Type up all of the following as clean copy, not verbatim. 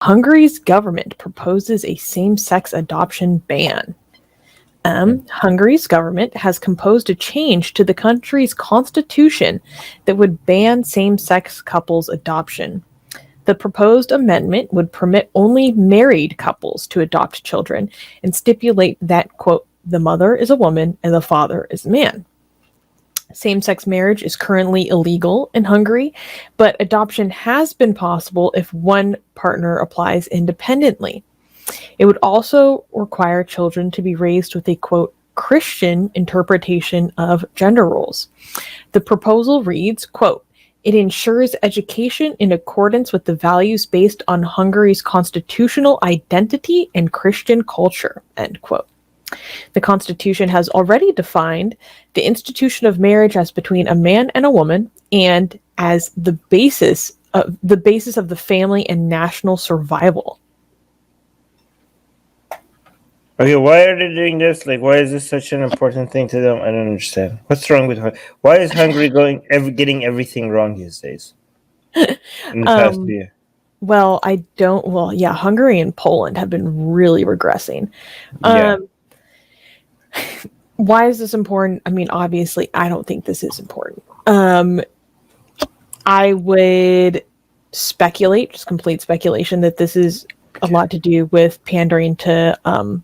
Hungary's government proposes a same-sex adoption ban. Hungary's government has composed a change to the country's constitution that would ban same-sex couples adoption. The proposed amendment would permit only married couples to adopt children and stipulate that, quote, the mother is a woman and the father is a man. Same-sex marriage is currently illegal in Hungary, but adoption has been possible if one partner applies independently. It would also require children to be raised with a, quote, Christian interpretation of gender roles. The proposal reads, quote, it ensures education in accordance with the values based on Hungary's constitutional identity and Christian culture, end quote. The Constitution has already defined the institution of marriage as between a man and a woman and as the basis of the family and national survival. Okay, why are they doing this? Like, why is this such an important thing to them? I don't understand. What's wrong with Hungary? Why is Hungary getting everything wrong these days? In the past year. Well, Hungary and Poland have been really regressing. Why is this important? I mean, obviously, I don't think this is important. I would speculate, just complete speculation, that this is a lot to do with pandering to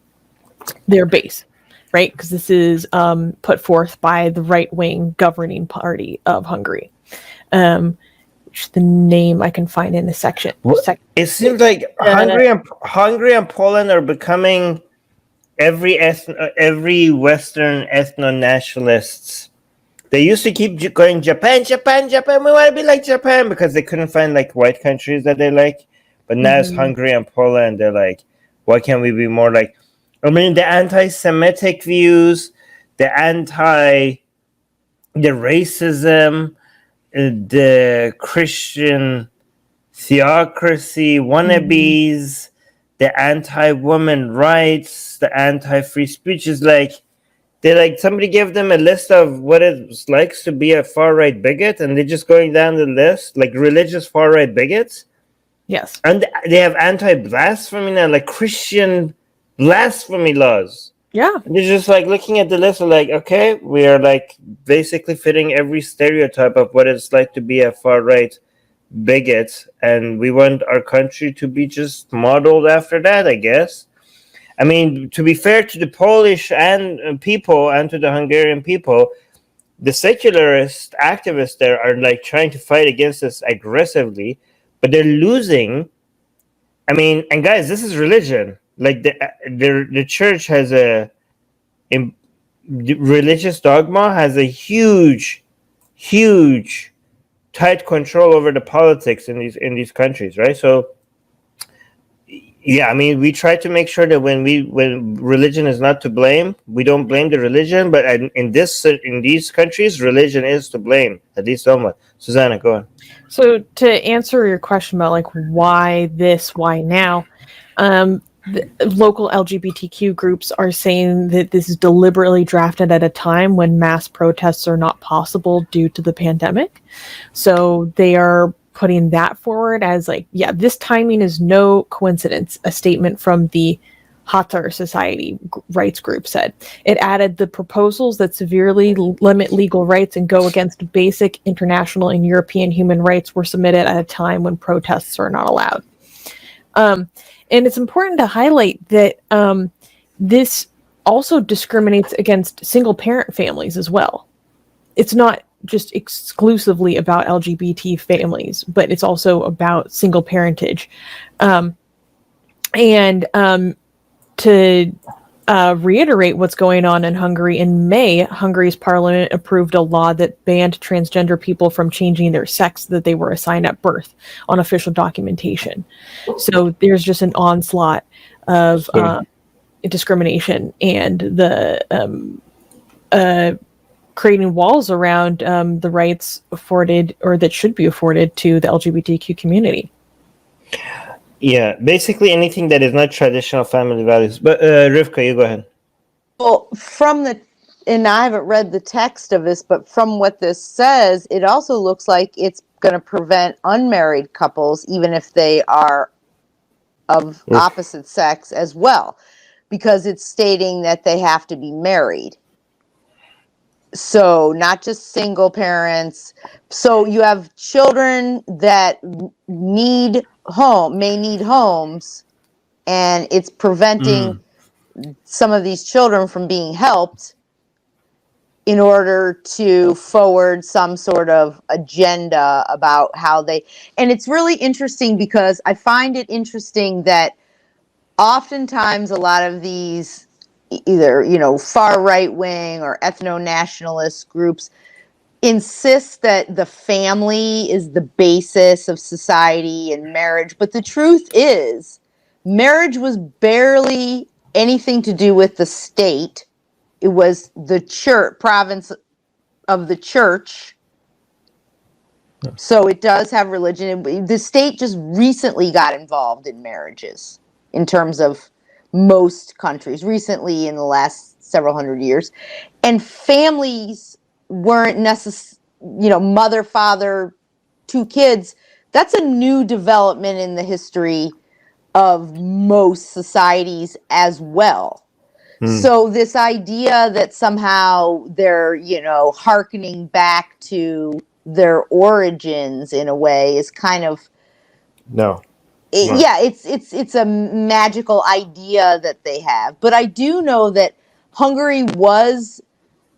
their base, right? Because this is put forth by the right-wing governing party of Hungary. Which the name I can find in the section. It seems like Hungary and Poland are becoming every Western ethno-nationalists. They used to keep going Japan. We want to be like Japan because they couldn't find like white countries that they like. But now it's Hungary and Poland. They're like, why can't we be more like? I mean, the anti-Semitic views, the racism, the Christian theocracy wannabes, the anti-woman rights, the anti-free speech is like, somebody gave them a list of what it's like to be a far-right bigot, and they're just going down the list, like religious far-right bigots. Yes. And they have anti-blasphemy now, like Christian blasphemy laws. Yeah. And they're just like looking at the list of like, okay, we are like basically fitting every stereotype of what it's like to be a far-right bigot, and we want our country to be just modeled after that, I guess. I mean, to be fair to the Polish and people and to the Hungarian people, the secularist activists there are like trying to fight against this aggressively, but they're losing. I mean, and guys, this is religion. Like the church has the religious dogma has a huge tight control over the politics in these countries, right? So yeah, I mean, we try to make sure that when religion is not to blame, we don't blame the religion, but in these countries, religion is to blame, at least somewhat. Susanna, go on. So to answer your question about like why now, the local LGBTQ groups are saying that this is deliberately drafted at a time when mass protests are not possible due to the pandemic. So they are putting that forward as like, yeah, this timing is no coincidence, a statement from the Hatar Society rights group said. It added the proposals that severely limit legal rights and go against basic international and European human rights were submitted at a time when protests are not allowed. And it's important to highlight that this also discriminates against single-parent families as well. It's not just exclusively about LGBT families, but it's also about single parentage. To reiterate what's going on in Hungary, in May, Hungary's parliament approved a law that banned transgender people from changing their sex that they were assigned at birth on official documentation. So there's just an onslaught of discrimination and the creating walls around the rights afforded or that should be afforded to the LGBTQ community. Yeah, basically anything that is not traditional family values. But Rivka, you go ahead. Well, and I haven't read the text of this, but from what this says, it also looks like it's going to prevent unmarried couples, even if they are of opposite sex as well, because it's stating that they have to be married. So not just single parents. So you have children that may need homes, and it's preventing some of these children from being helped in order to forward some sort of agenda about how they, and it's really interesting because I find it interesting that oftentimes a lot of these either, far right wing or ethno-nationalist groups insist that the family is the basis of society and marriage. But the truth is, marriage was barely anything to do with the state. It was the church, province of the church. So it does have religion. The state just recently got involved in marriages in terms of most countries, recently in the last several hundred years. And families weren't necessarily, mother, father, 2 kids. That's a new development in the history of most societies as well. So this idea that somehow they're, hearkening back to their origins in a way is kind of it's a magical idea that they have. But I do know that Hungary was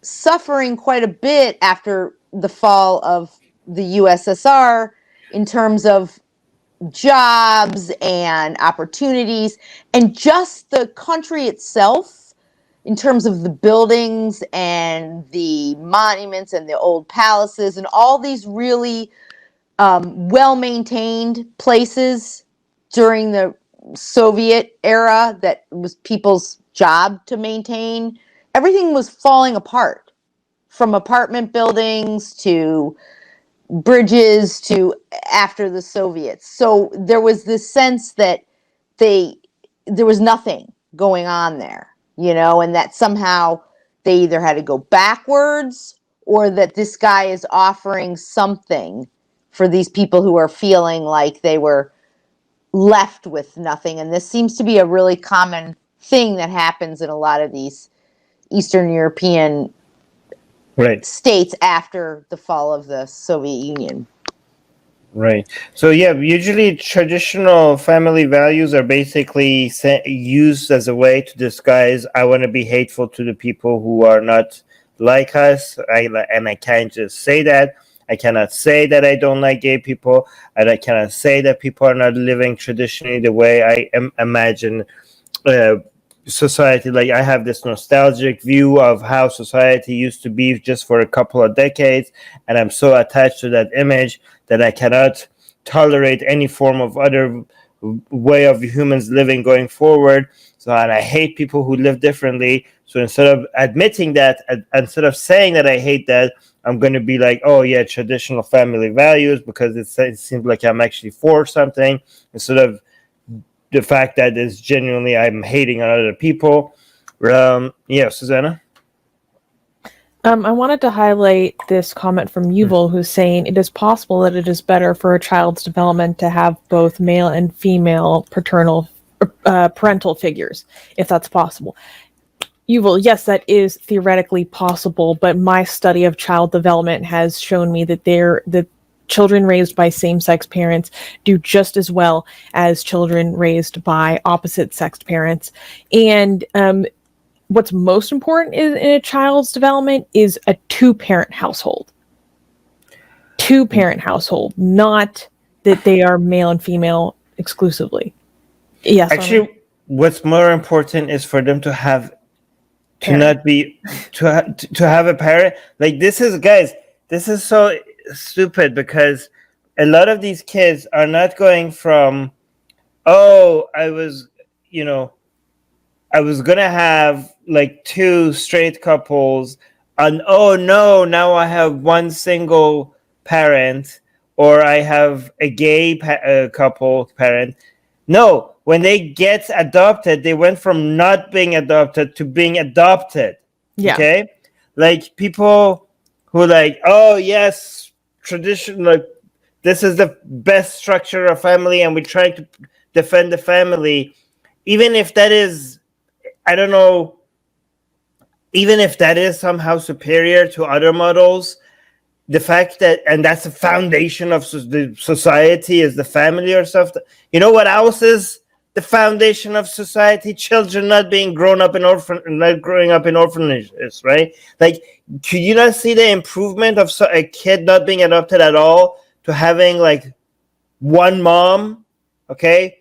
suffering quite a bit after the fall of the USSR in terms of jobs and opportunities, and just the country itself in terms of the buildings and the monuments and the old palaces and all these really well-maintained places during the Soviet era that was people's job to maintain. Everything was falling apart, from apartment buildings to bridges to after the Soviets. So there was this sense that there was nothing going on there, and that somehow they either had to go backwards or that this guy is offering something for these people who are feeling like they were left with nothing. And this seems to be a really common thing that happens in a lot of these Eastern European states after the fall of the Soviet Union. Right. So usually traditional family values are basically used as a way to disguise, I want to be hateful to the people who are not like us. I can't just say that. I cannot say that I don't like gay people. And I cannot say that people are not living traditionally the way I imagine society. Like, I have this nostalgic view of how society used to be just for a couple of decades, and I'm so attached to that image that I cannot tolerate any form of other way of humans living going forward. So, and I hate people who live differently. So instead of admitting that, instead of saying that I hate that, I'm going to be like, oh yeah, traditional family values, because it seems like I'm actually for something, instead of the fact that it's genuinely I'm hating on other people. Susanna? I wanted to highlight this comment from Yuval, who's saying it is possible that it is better for a child's development to have both male and female parental figures, if that's possible. Yuval, yes, that is theoretically possible, but my study of child development has shown me that children raised by same-sex parents do just as well as children raised by opposite-sex parents. And what's most important in a child's development is a two-parent household. Two-parent household, not that they are male and female exclusively. Yes. Actually, what's more important is for them to have parent. to have a parent. Like, this is so stupid, because a lot of these kids are not going from, oh, I was gonna have like 2 straight couples, and oh no, now I have 1 single parent, or I have a gay couple parent. No, when they get adopted, they went from not being adopted to being adopted. Yeah. Okay, like people who like, oh yes, tradition, like this is the best structure of family, and we're trying to defend the family, even if that is, I don't know, even if that is somehow superior to other models, the fact that, and that's the foundation of the society, is the family or something. You know what else is the foundation of society? Children not being growing up in orphanages, right? Like, could you not see the improvement of a kid not being adopted at all to having like one mom, okay,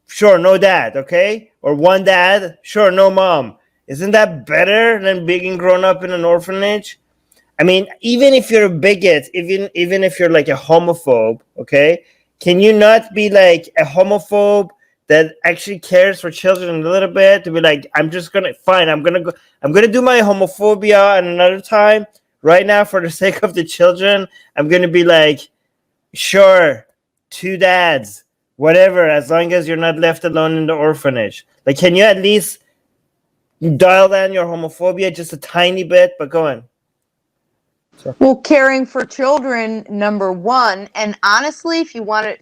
sure, no dad, okay, or one dad, sure, no mom? Isn't that better than being grown up in an orphanage? I mean, even if you're a bigot, even if you're like a homophobe, okay, can you not be like a homophobe that actually cares for children a little bit, to be like, I'm gonna do my homophobia at another time. Right now, for the sake of the children, I'm gonna be like, sure, 2 dads, whatever, as long as you're not left alone in the orphanage. Like, can you at least dial down your homophobia just a tiny bit? But go on. Well, caring for children, number one, and honestly, if you want to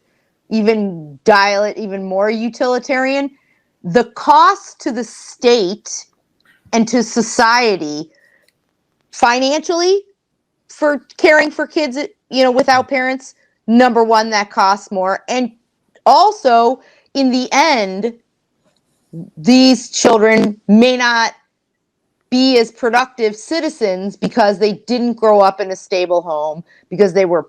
even dial it even more utilitarian, the cost to the state and to society financially for caring for kids, without parents, number one, that costs more. And also, in the end, these children may not be as productive citizens because they didn't grow up in a stable home, because they were,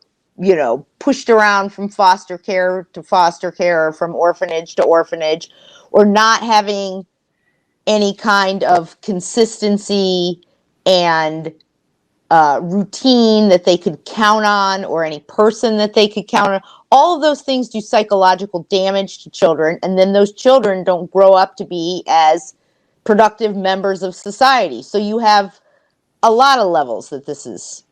pushed around from foster care to foster care, or from orphanage to orphanage, or not having any kind of consistency and routine that they could count on, or any person that they could count on. All of those things do psychological damage to children, and then those children don't grow up to be as productive members of society. So you have a lot of levels that this is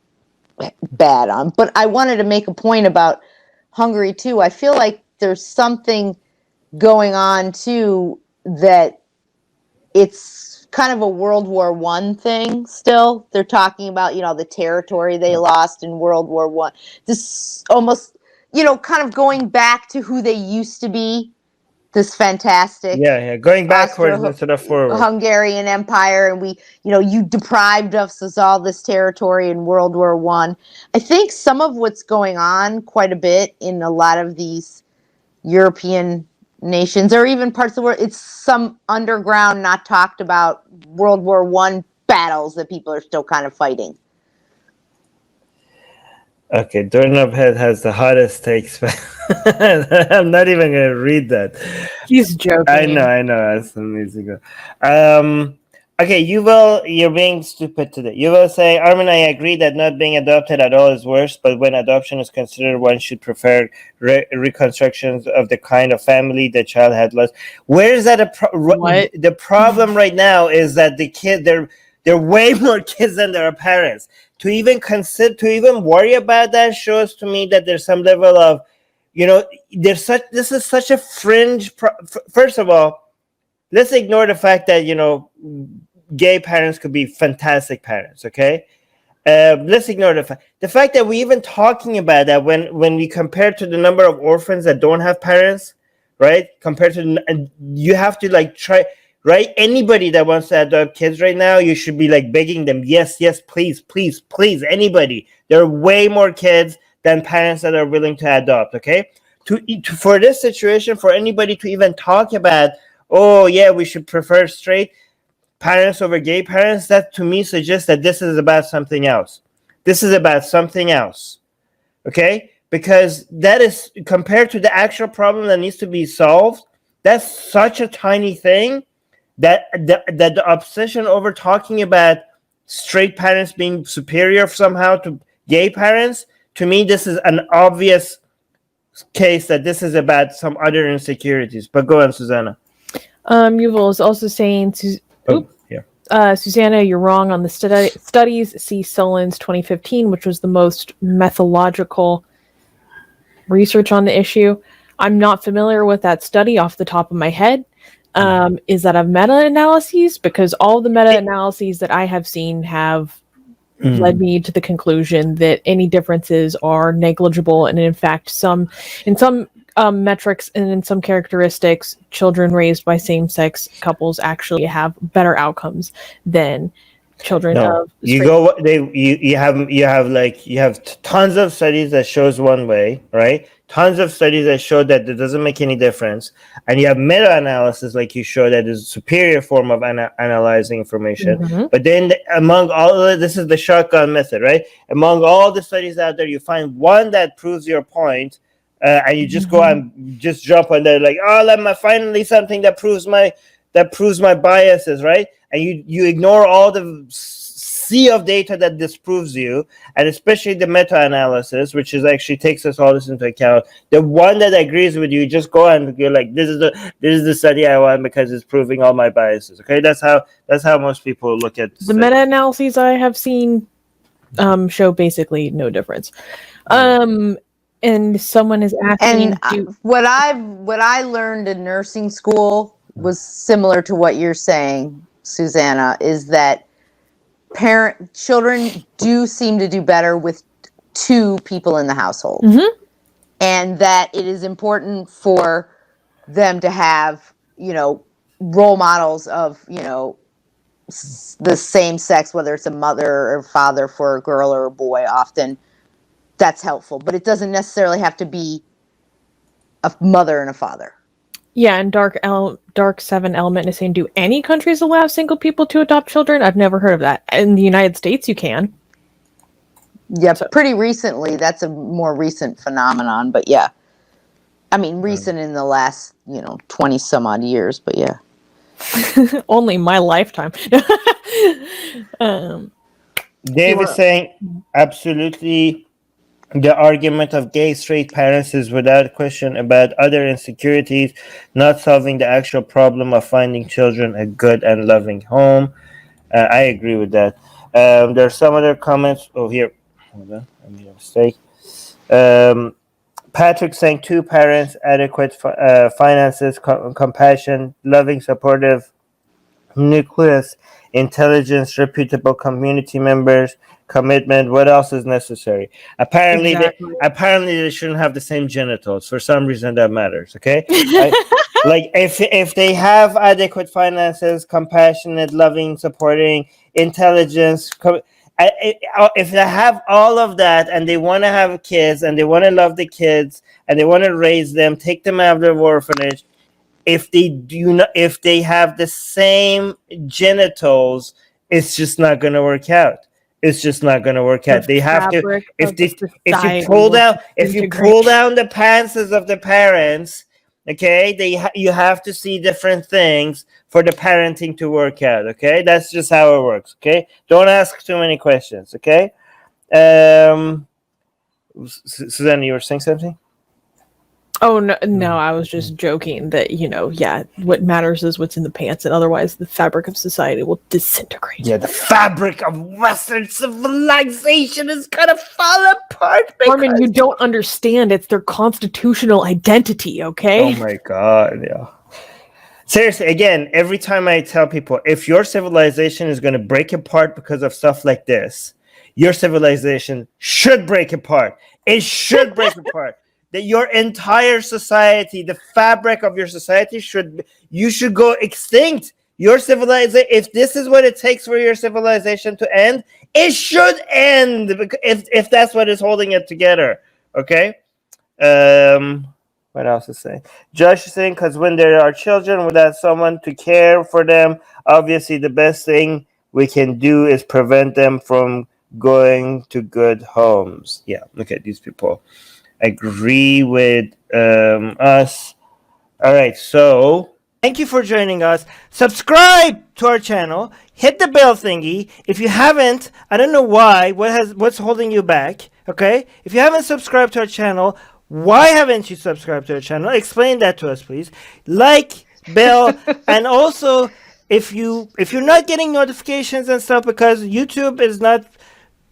bad on. But I wanted to make a point about Hungary too. I feel like there's something going on too, that it's kind of a World War I thing still. They're talking about, the territory they lost in World War I. This almost, kind of going back to who they used to be. This fantastic, going backwards instead of forward, Hungarian Empire, and we, you deprived us of all this territory in World War I. I think some of what's going on quite a bit in a lot of these European nations, or even parts of the world, it's some underground, not talked about World War I battles that people are still kind of fighting. Okay, Doorknob Head has the hottest takes. I'm not even going to read that. He's joking. I know. That's amazing. Okay, you're being stupid today. You will say, Armin, I agree that not being adopted at all is worse, but when adoption is considered, one should prefer reconstructions of the kind of family the child had lost. Where is that the problem right now is that the kid, there are way more kids than there are parents. To even worry about that shows to me that there's some level of, this is such a fringe. First of all, let's ignore the fact that, gay parents could be fantastic parents, okay? Let's ignore the fact that we're even talking about that when we compare to the number of orphans that don't have parents, right? Compared to, and you have to try. Right? Anybody that wants to adopt kids right now, you should be begging them, yes, please, anybody. There are way more kids than parents that are willing to adopt, okay? For this situation, for anybody to even talk about, oh yeah, we should prefer straight parents over gay parents, that to me suggests that this is about something else. Okay? Because that is, compared to the actual problem that needs to be solved, that's such a tiny thing. That the obsession over talking about straight parents being superior somehow to gay parents, to me, this is an obvious case that this is about some other insecurities. But go on, Susanna. Yuval is also saying, Susanna, you're wrong on the studies. See Solon's 2015, which was the most methodological research on the issue. I'm not familiar with that study off the top of my head. Is that a meta-analysis? Because all the meta-analyses that I have seen have led me to the conclusion that any differences are negligible, and in fact, in some metrics and in some characteristics, children raised by same-sex couples actually have better outcomes than children No, of you straight. go. You have tons of studies that shows one way, right? Tons of studies that show that it doesn't make any difference, and you have meta-analysis like you show that is a superior form of analyzing information. Mhm. But then among all of this is the shotgun method, right? Among all the studies out there, you find one that proves your point, and you just go and just jump on there like, oh, let me finally something that proves my biases, right? And you ignore all the sea of data that disproves you, and especially the meta-analysis, which is actually takes us all this into account. The one that agrees with you, just go and you're like, this is the study I want because it's proving all my biases. Okay, that's how most people look at The meta-analyses I have seen show basically no difference. And someone is asking, And what I learned in nursing school was similar to what you're saying, Susanna, is that children do seem to do better with two people in the household. And that it is important for them to have, role models of, the same sex, whether it's a mother or father for a girl or a boy. Often that's helpful, but it doesn't necessarily have to be a mother and a father. yeah, and Dark 7 Element is saying, do any countries allow single people to adopt children? I've never heard of that. In the United States, you can. Yeah, pretty recently. That's a more recent phenomenon, but yeah. I mean, recent in the last, 20 some odd years, but yeah. Only my lifetime. Dave is saying absolutely. The argument of gay straight parents is without question about other insecurities, not solving the actual problem of finding children a good and loving home. I agree with that. There are some other comments. Oh, here. Hold on. I made a mistake. Patrick saying 2 parents, adequate finances, compassion, loving, supportive nucleus, intelligence, reputable community members, commitment. What else is necessary? Apparently they shouldn't have the same genitals. For some reason that matters. Okay. Like if they have adequate finances, compassionate, loving, supporting, intelligence, if they have all of that and they want to have kids and they want to love the kids and they want to raise them, take them out of the orphanage, if they have the same genitals, it's just not going to work out. It's just not going to work out. They have to. If you pull down the pants of the parents, okay, you have to see different things for the parenting to work out. Okay, that's just how it works. Okay, don't ask too many questions. Okay, Susanna, you were saying something? Oh, no, I was just joking that, what matters is what's in the pants, and otherwise the fabric of society will disintegrate. Yeah, the fabric of Western civilization is gonna fall apart. Armin, you don't understand. It's their constitutional identity, okay? Oh my god, yeah. Seriously, again, every time I tell people, if your civilization is gonna break apart because of stuff like this, your civilization should break apart. It should break apart. That your entire society, the fabric of your society you should go extinct. Your civilization, if this is what it takes for your civilization to end, it should end if that's what is holding it together. Okay? What else is saying? Josh is saying, because when there are children without someone to care for them, obviously the best thing we can do is prevent them from going to good homes. Yeah, look at these people. Agree with us. All right, so thank you for joining us. Subscribe to our channel. Hit the bell thingy. If you haven't, I don't know why. What's holding you back? Okay, if you haven't subscribed to our channel, why haven't you subscribed to our channel? Explain that to us, please. Like, bell, and also if you're not getting notifications and stuff because YouTube is not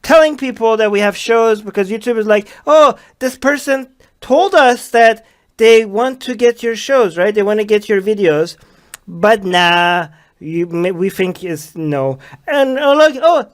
telling people that we have shows, because YouTube is like, oh, this person told us that they want to get your shows, right? They want to get your videos, but nah, we think is no. And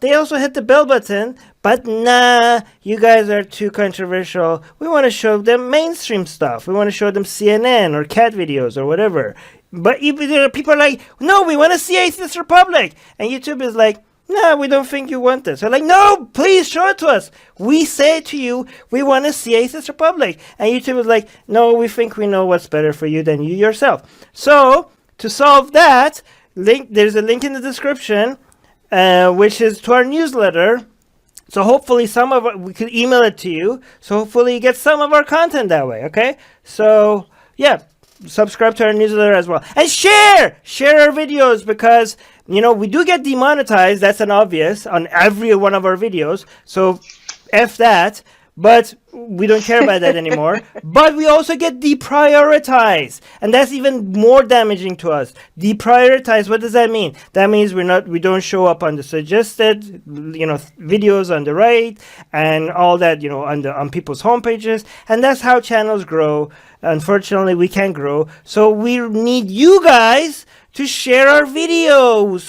they also hit the bell button, but nah, you guys are too controversial. We want to show them mainstream stuff. We want to show them CNN or cat videos or whatever. But even there are people are like, no, we want to see Atheist Republic, and YouTube is like, no, we don't think you want this. So like, no, please show it to us. We say to you, we want to see Atheist Republic, and YouTube is like, no, we think we know what's better for you than you yourself. So to solve that, there's a link in the description, which is to our newsletter. So hopefully we could email it to you. So hopefully you get some of our content that way. Okay. So yeah, subscribe to our newsletter as well, and share our videos, because we do get demonetized. That's an obvious on every one of our videos. So F that. But we don't care about that anymore. But we also get deprioritized, and that's even more damaging to us. Deprioritized, what does that mean? That means we don't show up on the suggested videos on the right and all that on people's homepages, and that's how channels grow. Unfortunately, we can't grow, so we need you guys to share our videos.